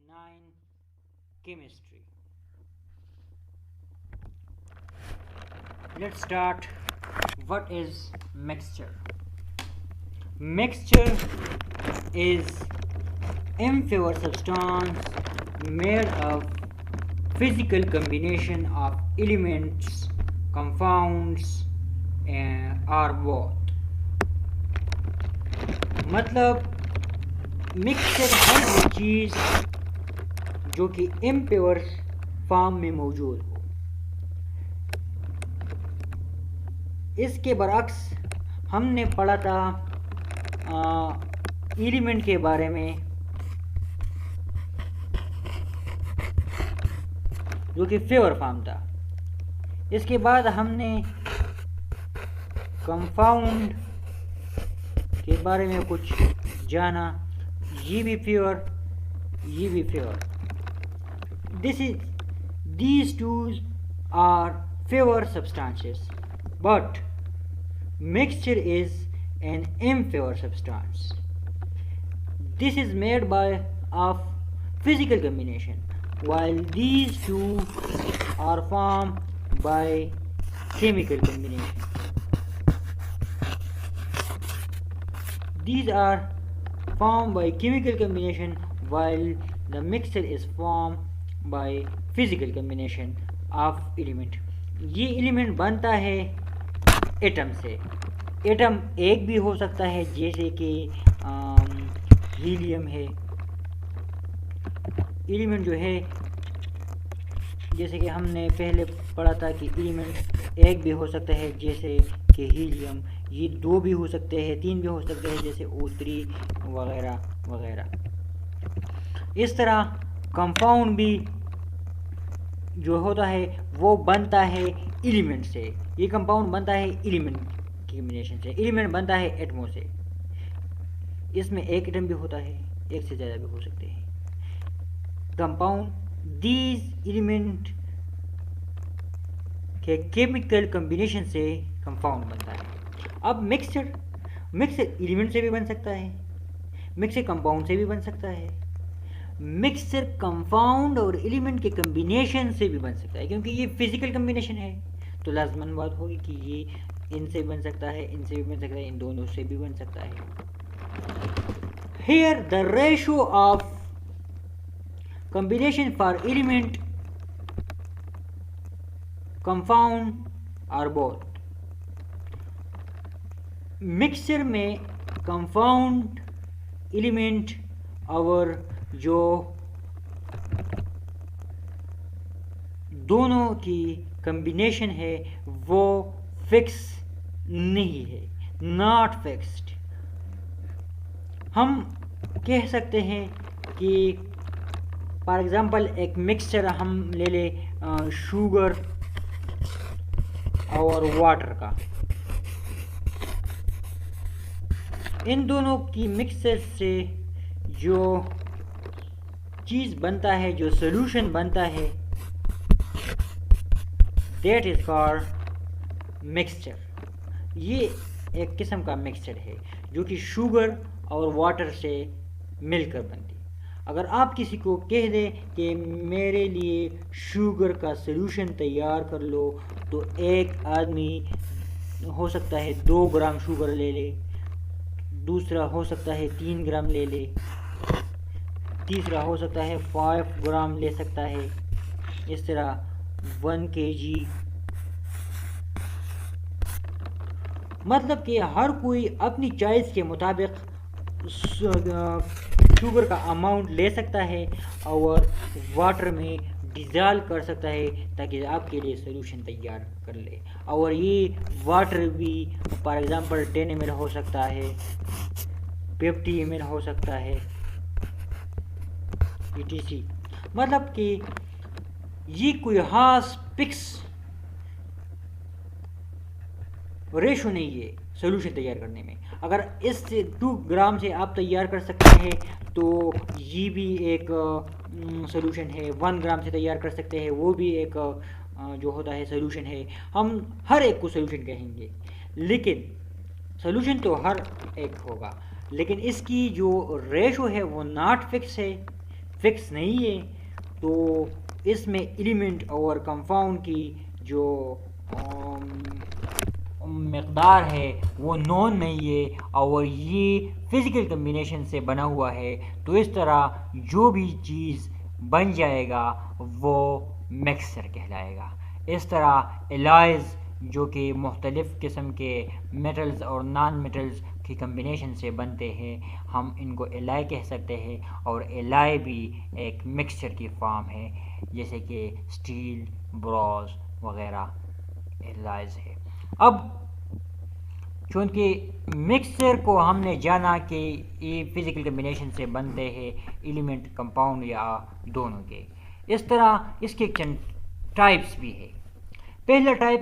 9 Chemistry. Let's start. What is mixture? Mixture is impure substance made of physical combination of elements, compounds or both. مطلب mixture ہے وہ چیز جو کہ impure form میں موجود ہو. اس کے برعکس ہم نے پڑھا تھا ایلیمنٹ کے بارے میں جو کہ فیور فارم تھا. اس کے بعد ہم نے کمپاؤنڈ کے بارے میں کچھ جانا. یہ بھی فیور، یہ بھی fever. These two are pure substances, but mixture is an impure substance. This is made of physical combination, while these two are formed by chemical combination. These are formed by chemical combination, while the mixture is formed by physical combination of element. یہ element بنتا ہے atom سے. Atom ایک بھی ہو سکتا ہے جیسے کہ ہیلیم ہے. ایلیمنٹ جو ہے جیسے کہ ہم نے پہلے پڑھا تھا کہ ایلیمنٹ ایک بھی ہو سکتا ہے جیسے کہ ہیلیم. یہ دو بھی ہو سکتے ہیں، تین بھی ہو سکتے ہیں جیسے O3 وغیرہ وغیرہ. اس طرح کمپاؤنڈ بھی جو ہوتا ہے وہ بنتا ہے ایلیمنٹ سے. یہ کمپاؤنڈ بنتا ہے ایلیمنٹ کی کمبینیشن سے. ایلیمنٹ بنتا ہے ایٹموں سے. اس میں ایک ایٹم بھی ہوتا ہے، ایک سے زیادہ بھی ہو سکتے ہیں. کمپاؤنڈ دیز ایلیمنٹ کے کیمیکل کمبینیشن سے کمپاؤنڈ بنتا ہے. اب مکسچر ایلیمنٹ سے بھی بن سکتا ہے، مکسچر کمپاؤنڈ سے بھی بن سکتا ہے، مکسچر کمپاؤنڈ اور ایلیمنٹ کے کمبینیشن سے بھی بن سکتا ہے. کیونکہ یہ فزیکل کمبینیشن ہے تو لازماً بات ہوگی کہ یہ ان سے بن سکتا ہے، ان سے بھی بن سکتا ہے، ان دونوں سے بھی بن سکتا ہے. Here the ratio of combination for element, compound or both. Mixture میں کمپاؤنڈ ایلیمنٹ اور جو دونوں کی کمبینیشن ہے وہ فکس نہیں ہے، ناٹ فکسڈ. ہم کہہ سکتے ہیں کہ فار ایگزامپل ایک مکسچر ہم لے لیں شوگر اور واٹر کا. ان دونوں کی مکسچر سے جو چیز بنتا ہے، جو سولوشن بنتا ہے، دیٹ از کالڈ مکسچر. یہ ایک قسم کا مکسچر ہے جو کہ شوگر اور واٹر سے مل کر بنتی. اگر آپ کسی کو کہہ دیں کہ میرے لیے شوگر کا سولوشن تیار کر لو تو ایک آدمی ہو سکتا ہے 2 گرام شوگر لے لے، دوسرا ہو سکتا ہے 3 گرام لے لے، تیسرا ہو سکتا ہے 5 گرام لے سکتا ہے. اس طرح 1 kg. مطلب کہ ہر کوئی اپنی چوائس کے مطابق شوگر کا اماؤنٹ لے سکتا ہے اور واٹر میں ڈیزالو کر سکتا ہے تاکہ آپ کے لیے سولوشن تیار کر لے. اور یہ واٹر بھی فار ایگزامپل 10 ml ہو سکتا ہے، 50 ml ہو سکتا ہے، etc. مطلب کہ یہ کوئی خاص فکس ریشو نہیں ہے سولوشن تیار کرنے میں. اگر اس سے 2 گرام سے آپ تیار کر سکتے ہیں تو یہ بھی ایک سولوشن ہے. 1 گرام سے تیار کر سکتے ہیں، وہ بھی ایک جو ہوتا ہے سولوشن ہے. ہم ہر ایک کو سولوشن کہیں گے، لیکن سولوشن تو ہر ایک ہوگا، لیکن اس کی جو ریشو ہے وہ ناٹ فکس ہے. فکس نہیں ہے، تو اس میں ایلیمنٹ اور کمپاؤنڈ کی جو مقدار ہے وہ نون نہیں ہے اور یہ فزیکل کمبینیشن سے بنا ہوا ہے، تو اس طرح جو بھی چیز بن جائے گا وہ مکسچر کہلائے گا۔ اس طرح الائز جو کہ مختلف قسم کے میٹلز اور نان میٹلز کی کمبینیشن سے بنتے ہیں، ہم ان کو الائی کہہ سکتے ہیں، اور الائی بھی ایک مکسچر کی فارم ہے، جیسے کہ اسٹیل، براس وغیرہ الائز ہے۔ اب چونکہ مکسچر کو ہم نے جانا کہ یہ فزیکل کمبینیشن سے بنتے ہیں ایلیمنٹ، کمپاؤنڈ یا دونوں کے، اس طرح اس کے چند ٹائپس بھی ہے۔ پہلا ٹائپ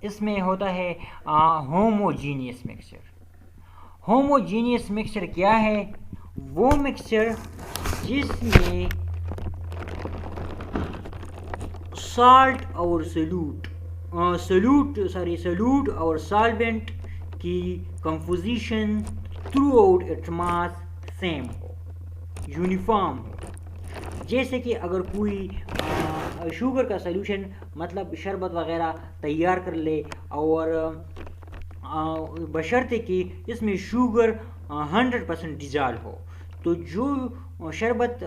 اس میں ہوتا ہے ہوموجینیس مکسچر۔ ہوموجینیس مکسچر کیا ہے؟ وہ مکسچر جس میں سالٹ اور سولوٹ اور سالوینٹ کی composition throughout it mass same ہو، یونیفارم ہو۔ جیسے کہ اگر کوئی شوگر کا سلوشن مطلب شربت وغیرہ تیار کر لے، اور بشرطے کہ اس میں شوگر 100% ڈیزالو ہو، تو جو شربت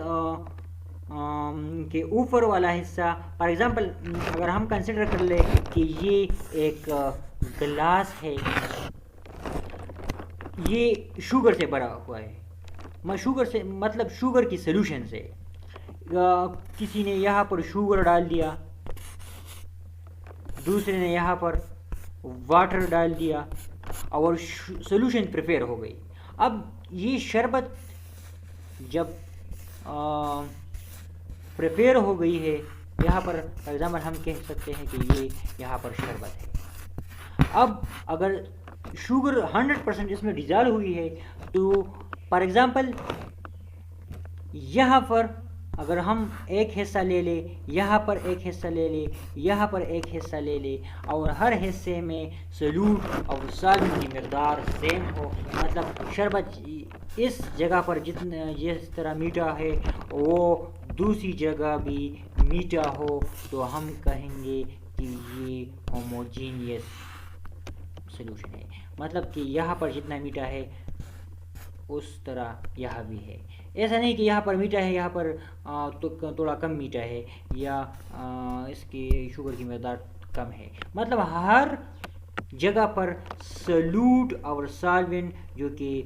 کے اوپر والا حصہ، فار ایگزامپل اگر ہم کنسیڈر کر لیں کہ یہ ایک گلاس ہے، یہ شوگر سے بھرا ہوا ہے، شوگر سے مطلب شوگر کی سلوشن سے، کسی نے یہاں پر شوگر ڈال دیا، دوسرے نے یہاں پر واٹر ڈال دیا اور سلوشن پریپیئر ہو گئی۔ اب یہ شربت جب پریپیئر ہو گئی ہے، یہاں پر فار ایگزامپل ہم کہہ سکتے ہیں کہ یہ یہاں پر شربت ہے۔ اب اگر شوگر 100% اس میں ڈیزالو ہوئی ہے، تو فار ایگزامپل یہاں پر اگر ہم ایک حصہ لے لیں، یہاں پر ایک حصہ لے لیں، یہاں پر ایک حصہ لے لیں، اور ہر حصے میں سولوٹ اور سالوٹ کی مقدار سیم ہو، مطلب شربت اس جگہ پر جس طرح میٹھا ہے وہ دوسری جگہ بھی میٹھا ہو، تو ہم کہیں گے کہ یہ ہوموجینیس سلوشن ہے، مطلب کہ یہاں پر جتنا میٹھا ہے اس طرح یہاں بھی ہے۔ ایسا نہیں کہ یہاں پر میٹھا ہے، یہاں پر تھوڑا کم میٹھا ہے، یا اس کی شوگر کی مقدار کم ہے، مطلب ہر جگہ پر سولوٹ اور سالوینٹ جو کہ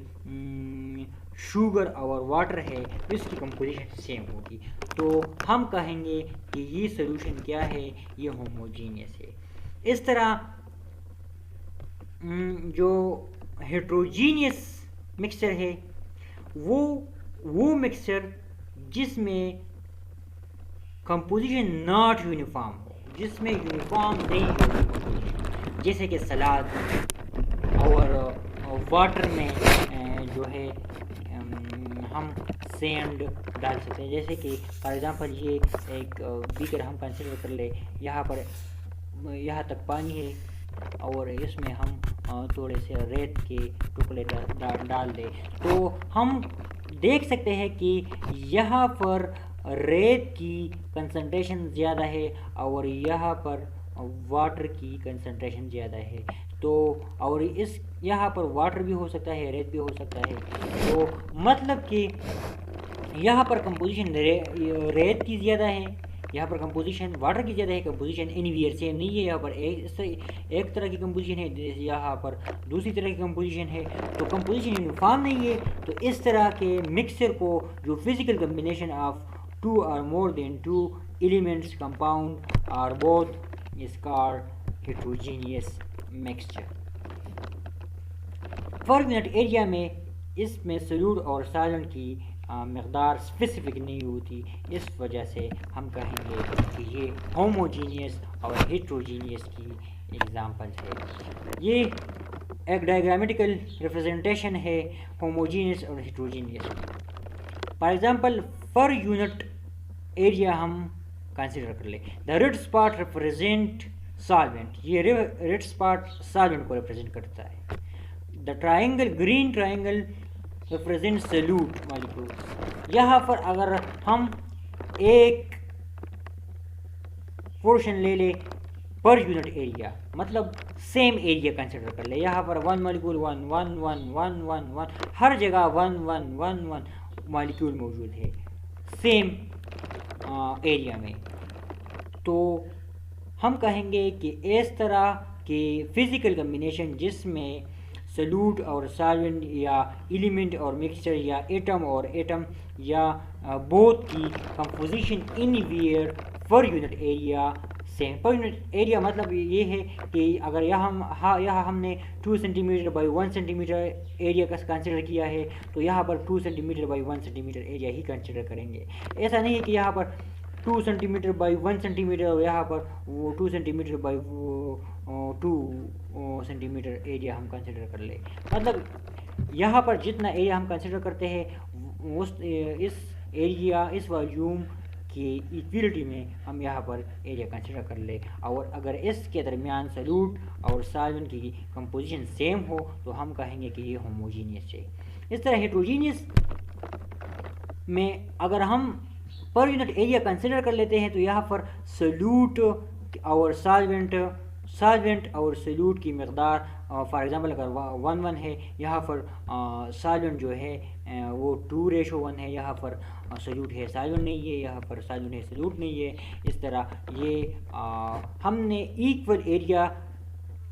شوگر اور واٹر ہے، اس کی کمپوزیشن سیم ہوگی، تو ہم کہیں گے کہ یہ سلوشن کیا ہے؟ یہ ہوموجینیس ہے۔ اس طرح جو ہیٹروجینیس مکسچر ہے، وہ مکسچر جس میں کمپوزیشن ناٹ یونیفارم ہو، جس میں یونیفارم نہیں ہو، جیسے کہ سلاد اور واٹر میں جو ہے ہم سینڈ ڈال سکتے ہیں، جیسے کہ فار ایگزامپل یہ ایک بیکر ہم کنسیڈر کر لیں، یہاں تک پانی ہے اور اس میں ہم تھوڑے سے ریت کے ٹکڑے ڈال دیں، تو ہم دیکھ سکتے ہیں کہ یہاں پر ریت کی کنسنٹریشن زیادہ ہے اور یہاں پر واٹر کی کنسنٹریشن زیادہ ہے، تو اور یہاں پر واٹر بھی ہو سکتا ہے، ریت بھی ہو سکتا ہے، تو مطلب کہ یہاں پر کمپوزیشن ریت کی زیادہ ہے، یہاں پر کمپوزیشن واٹر کی زیادہ ہے، کمپوزیشن اینی ویئر سیم نہیں ہے، یہاں پر ایک طرح کی کمپوزیشن ہے، یہاں پر دوسری طرح کی کمپوزیشن ہے، تو کمپوزیشن یونیفارم نہیں ہے۔ تو اس طرح کے مکسچر کو جو physical combination of 2 or more than 2 elements compound are both is called heterogeneous mixture۔ Per unit area میں اس میں سولوٹ اور سالنٹ کی مقدار اسپیسیفک نہیں ہوتی، اس وجہ سے ہم کہیں گے کہ یہ ہوموجینیس اور ہیٹروجینیس کی ایگزامپل ہے۔ یہ ایک ڈائیگرامیٹیکل ریپرزنٹیشن ہے ہوموجینیس اور heterogeneous. For example per unit area ہم کنسیڈر کر لیں، دا ریڈ اسپاٹ ریپرزینٹ سالوینٹ، یہ ریڈ اسپاٹ سالوینٹ کو ریپرزینٹ کرتا ہے۔ The triangle, green triangle represent solute molecules. یہاں پر اگر ہم ایک پورشن لے لیں پر یونٹ ایریا، مطلب سیم ایریا کنسیڈر کر لیں، یہاں پر 1 مالیکول 1 1 1 1 1 1 ہر جگہ 1 1 1 1 مالیکول موجود ہے سیم ایریا میں، تو ہم کہیں گے کہ اس طرح کے فزیکل کمبینیشن جس میں سلوٹ اور سالوینٹ یا ایلیمنٹ اور مکسچر یا ایٹم اور ایٹم یا بوتھ کی کمپوزیشن ان ویئر per unit area same. Per unit area مطلب یہ ہے کہ اگر یہاں ہم نے 2 centimetre by 1 centimetre area کا کنسیڈر کیا ہے تو یہاں پر 2 centimetre by 1 centimetre area ہی کنسیڈر کریں گے. ایسا نہیں ہے کہ یہاں پر 2 centimetre by 1 centimetre اور یہاں پر 2 centimetre by 2 centimetre area ہم کنسیڈر کر لیں. مطلب یہاں پر جتنا ایریا ہم کنسیڈر کرتے ہیں اس ایریا اس والیوم کی ایکویلٹی میں ہم یہاں پر ایریا کنسیڈر کر لیں، اور اگر اس کے درمیان سلوٹ اور سالوینٹ کی کمپوزیشن سیم ہو تو ہم کہیں گے کہ یہ ہوموجینیس ہے. اس طرح ہیٹروجینیس میں اگر ہم پر یونٹ ایریا کنسیڈر کر لیتے ہیں تو یہاں پر سلوٹ اور سالوینٹ اور سلوٹ کی مقدار فار ایگزامپل اگر 1 1 ہے، یہاں پر سالوینٹ جو ہے وہ 2:1 ہے، یہاں پر سلوٹ ہے سالوینٹ نہیں ہے، یہاں پر سالوینٹ ہے سلوٹ نہیں ہے. اس طرح یہ ہم نے ایکول ایریا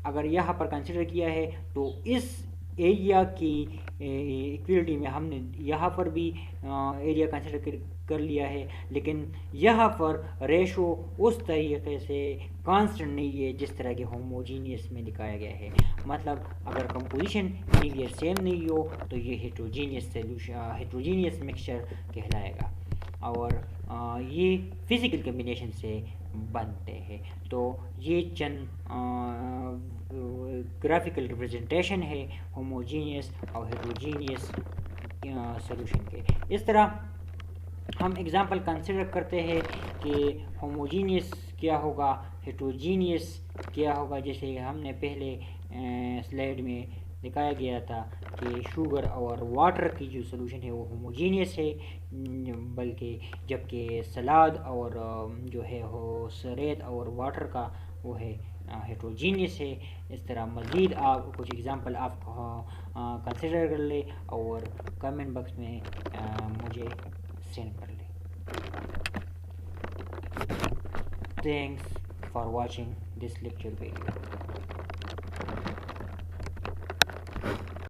اگر یہاں پر کنسیڈر کیا ہے تو اس ایریا کی ایکویلٹی میں ہم نے یہاں پر بھی ایریا کنسیڈر کر لیا ہے، لیکن یہاں پر ریشو اس طریقے سے کانسٹنٹ نہیں ہے جس طرح کہ ہوموجینیس میں دکھایا گیا ہے. مطلب اگر کمپوزیشن ایریا سیم نہیں ہو تو یہ ہیٹروجینیس مکسچر کہلائے گا، اور یہ فزیکل کمبینیشن سے بنتے ہیں. تو یہ چند گرافیکل ریپرزنٹیشن ہے ہوموجینیس اور ہیٹروجینیس سولوشن کے. اس طرح ہم ایگزامپل کنسیڈر کرتے ہیں کہ ہوموجینیس کیا ہوگا، ہیٹروجینیس کیا ہوگا. جیسے ہم نے پہلے سلائیڈ میں دکھایا گیا تھا کہ شوگر اور واٹر کی جو سولوشن ہے وہ ہوموجینیس ہے، بلکہ جبکہ سلاد اور جو ہے وہ ریت اور واٹر کا وہ ہے ہیٹروجینیس ہے. اس طرح مزید آپ کچھ ایگزامپل آپ کنسیڈر کر لیں اور کمنٹ باکس میں مجھے سینڈ کر لیں. Thanks for watching this lecture video.